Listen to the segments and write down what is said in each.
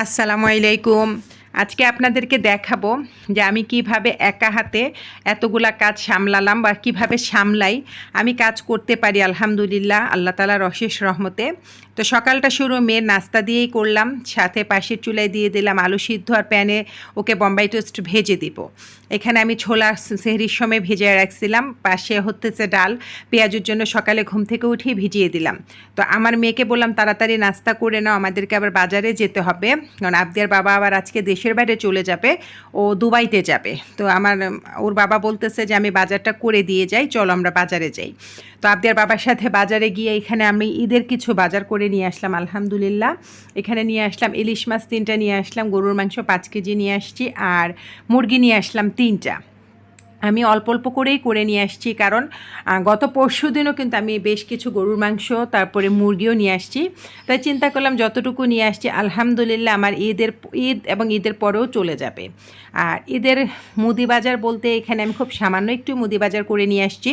আসসালামু আলাইকুম। আজকে আপনাদেরকে দেখাবো যে আমি কিভাবে একা হাতে এতগুলা কাজ সামলালাম বা কিভাবে সামলাই। আমি কাজ করতে পারি আলহামদুলিল্লাহ, আল্লাহ তাআলার অশেষ রহমতে। তো সকালটা শুরু মেয়ের নাস্তা দিয়েই করলাম, সাথে পাশের চুলায় দিয়ে দিলাম আলু সিদ্ধ, আর প্যানে ওকে বোম্বাই টোস্ট ভেজে দিব। এখানে আমি ছোলা সেহরির সময় ভেজে রাখছিলাম, পাশে হতেছে ডাল, পেঁয়াজের জন্য সকালে ঘুম থেকে উঠেই ভিজিয়ে দিলাম। তো আমার মেয়েকে বললাম তাড়াতাড়ি নাস্তা করে নাও, আমাদেরকে আবার বাজারে যেতে হবে, কারণ আবদিয়ার বাবা আবার আজকে দেশের বাইরে চলে যাবে, ও দুবাইতে যাবে। তো ওর বাবা বলতেছে যে আমি বাজারটা করে দিয়ে যাই, চলো আমরা বাজারে যাই। তো আবদিয়ার বাবার সাথে বাজারে গিয়ে এখানে আমি ঈদের কিছু বাজার করে নিয়ে আসলাম আলহামদুলিল্লাহ। এখানে নিয়ে আসলাম ইলিশ মাছ 3টা নিয়ে আসলাম, গরুর মাংস 5 কেজি নিয়ে আসছি, আর মুরগি নিয়ে আসলাম 3টা। আমি অল্প অল্প করেই করে নিয়ে আসছি, কারণ গত পরশু দিনও কিন্তু আমি বেশ কিছু গরুর মাংস তারপরে মুরগিও নিয়ে আসছি। তাই চিন্তা করলাম যতটুকু নিয়ে আসছি আলহামদুলিল্লাহ আমার ঈদ এবং ঈদের পরেও চলে যাবে। আর ঈদের মুদি বাজার বলতে এখানে আমি খুব সামান্য একটু মুদি বাজার করে নিয়ে আসছি।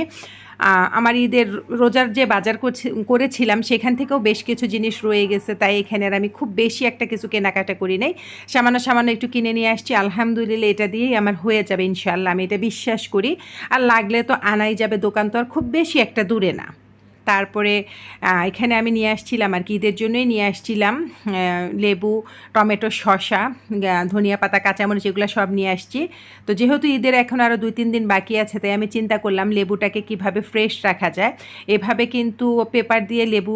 আমার ঈদের রোজার যে বাজার করেছিলাম সেখান থেকেও বেশ কিছু জিনিস রয়ে গেছে, তাই এখানে আর আমি খুব বেশি একটা কিছু কেনাকাটা করি নাই, সামান্য সামান্য একটু কিনে নিয়ে আসছি। আলহামদুলিল্লাহ এটা দিয়েই আমার হয়ে যাবে ইনশাআল্লাহ, আমি এটা বিশ্বাস করি। আর লাগলে তো আনাই যাবে, দোকান তো আর খুব বেশি একটা দূরে না। তারপরে এখানে আমি নিয়ে আসছিলাম আর কি ঈদের জন্যই নিয়ে আসছিলাম লেবু, টমেটো, শসা, ধনিয়া পাতা, কাঁচামরিচ, এগুলো সব নিয়ে আসছি। তো যেহেতু ঈদের এখন আরও 2-3 দিন বাকি আছে, তাই আমি চিন্তা করলাম লেবুটাকে কিভাবে ফ্রেশ রাখা যায়। এভাবে কিন্তু পেপার দিয়ে লেবু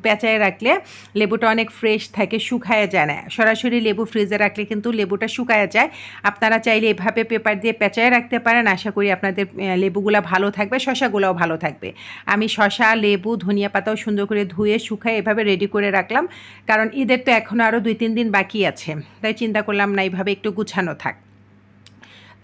পেঁচায় রাখলে লেবুটা অনেক ফ্রেশ থাকে, শুকায় যায় না। সরাসরি লেবু ফ্রিজে রাখলে কিন্তু লেবুটা শুকায় যায়। আপনারা চাইলে এভাবে পেপার দিয়ে পেঁচায় রাখতে পারেন, আশা করি আপনাদের লেবুগুলো ভালো থাকবে, শসাগুলোও ভালো থাকবে। আমি শসা, লেবু, ধনিয়া পাতাও সুন্দর করে ধুয়ে শুকায় এভাবে রেডি করে রাখলাম, কারণ ঈদের তো এখনও আরও 2-3 দিন বাকি আছে, তাই চিন্তা করলাম না এইভাবে একটু গুছানো থাক।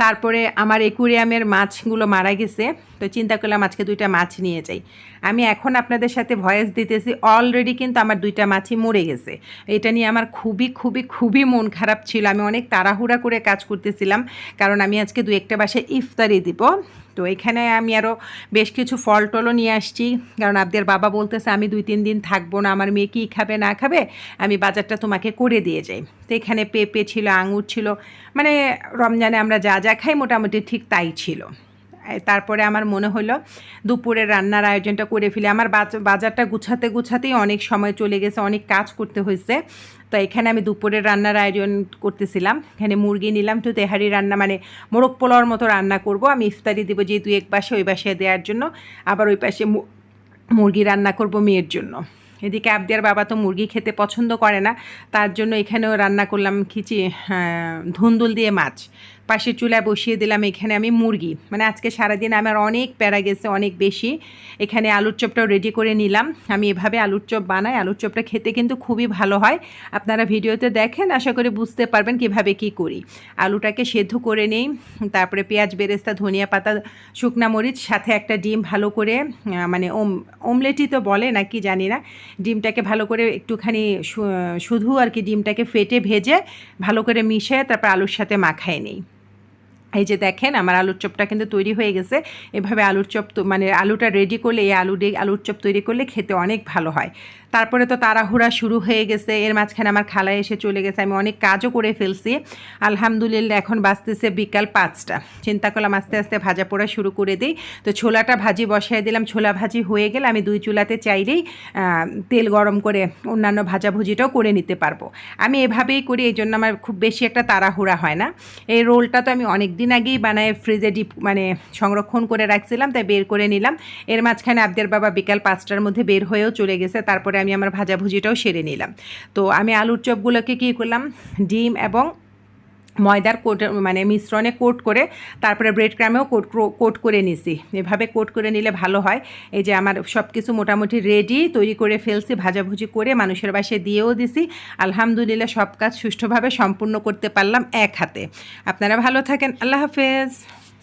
তারপরে আমার একুরিয়ামের মাছগুলো মারা গেছে, তো চিন্তা করলাম আজকে 2টা মাছ নিয়ে যাই। আমি এখন আপনাদের সাথে ভয়েস দিতেছি, অলরেডি কিন্তু আমার 2টা মাছই মরে গেছে। এটা নিয়ে আমার খুবই খুবই খুবই মন খারাপ ছিল। আমি অনেক তাড়াহুড়া করে কাজ করতেছিলাম, কারণ আমি আজকে 2-1টা বাসায় ইফতারি দিব। তো এখানে আমি আরও বেশ কিছু ফল টলও নিয়ে আসছি, কারণ আবদের বাবা বলতেছে আমি 2-3 দিন থাকবো না, আমার মেয়ে কী খাবে না খাবে, আমি বাজারটা তোমাকে করে দিয়ে যাই। তো এখানে পেঁপে ছিল, আঙুর ছিল, মানে রমজানে আমরা যা যা খাই মোটামুটি ঠিক তাই ছিল। তারপরে আমার মনে হলো দুপুরের রান্নার আয়োজনটা করে ফেলি। আমার বাজারটা গুছাতেই অনেক সময় চলে গেছে, অনেক কাজ করতে হয়েছে। তো এখানে আমি দুপুরের রান্নার আয়োজন করতেছিলাম। এখানে মুরগি নিলাম, তো তেহারি রান্না মানে মোরগ পোলাওয়ার মতো রান্না করব। আমি ইফতারি দেবো যেহেতু এক পাশে, ওই পাশে দেওয়ার জন্য, আবার ওই পাশে মুরগি রান্না করব মেয়ের জন্য। এদিকে আবদিয়ার বাবা তো মুরগি খেতে পছন্দ করে না, তার জন্য এখানেও রান্না করলাম ধুন্দুল দিয়ে মাছ। পাশের চুলায় বসিয়ে দিলাম এখানে আমি মুরগি। মানে আজকে সারাদিন আমার অনেক প্যারা গেছে, অনেক বেশি। এখানে আলুর চপটাও রেডি করে নিলাম। আমি এভাবে আলুর চপ বানাই, আলুর চপটা খেতে কিন্তু খুবই ভালো হয়। আপনারা ভিডিওতে দেখেন, আশা করি বুঝতে পারবেন কিভাবে কি করি। আলুটাকে সেদ্ধ করে নিই, তারপরে পেঁয়াজ, বেরেস্তা, ধনিয়া পাতা, শুকনা মরিচ, সাথে একটা ডিম ভালো করে মানে অমলেটই তো বলে নাকি জানি না, ডিমটাকে ভালো করে একটুখানি শুধু আর কি ডিমটাকে ফেটে ভেজে ভালো করে মিশিয়ে তারপর আলুর সাথে মাখায় নিই। এই যে দেখেন আমার আলুর চপটা কিন্তু তৈরি হয়ে গেছে। এভাবে আলুর চপ মানে আলুটা রেডি করলে, এই আলুর চপ তৈরি করলে খেতে অনেক ভালো হয়। তারপরে তো তাড়াহুড়া শুরু হয়ে গেছে, এর মাঝখানে আমার খালা এসে চলে গেছে, আমি অনেক কাজও করে ফেলছি আলহামদুলিল্লাহ। এখন বাজতেছে বিকাল 5টা। চিন্তা করলাম আস্তে আস্তে ভাজা পোড়া শুরু করে দিই। তো ছোলাটা ভাজি বসাই দিলাম, ছোলা ভাজি হয়ে গেলে আমি 2 চুলাতে চাইলেই তেল গরম করে অন্যান্য ভাজাভুজিটাও করে নিতে পারবো। আমি এভাবেই করি, এই জন্য আমার খুব বেশি একটা তাড়াহুড়া হয় না। এই রোলটা তো আমি অনেক দিন আগেই বানায় ফ্রিজে মানে সংরক্ষণ করে রাখছিলাম, তাই বের করে নিলাম। এর মাঝখানে আবদের বাবা বিকাল 5টার মধ্যে বের হয়েও চলে গেছে, তারপরে আমি আমার ভাজাভুজিটাও সেরে নিলাম। তো আমি আলুর চপগুলোকে কী করলাম, ডিম এবং ময়দার মানে মিশ্রণে কোট করে তারপরে ব্রেড ক্রামেও কোট করে নিছি। এভাবে কোট করে নিলে ভালো হয়। এই যে আমার সব কিছু মোটামুটি রেডি, তৈরি করে ফেলছি, ভাজাভুজি করে মানুষের বাসায় দিয়েও দিছি। আলহামদুলিল্লাহ সব কাজ সুষ্ঠুভাবে সম্পূর্ণ করতে পারলাম এক হাতে। আপনারা ভালো থাকেন, আল্লাহ হাফেজ।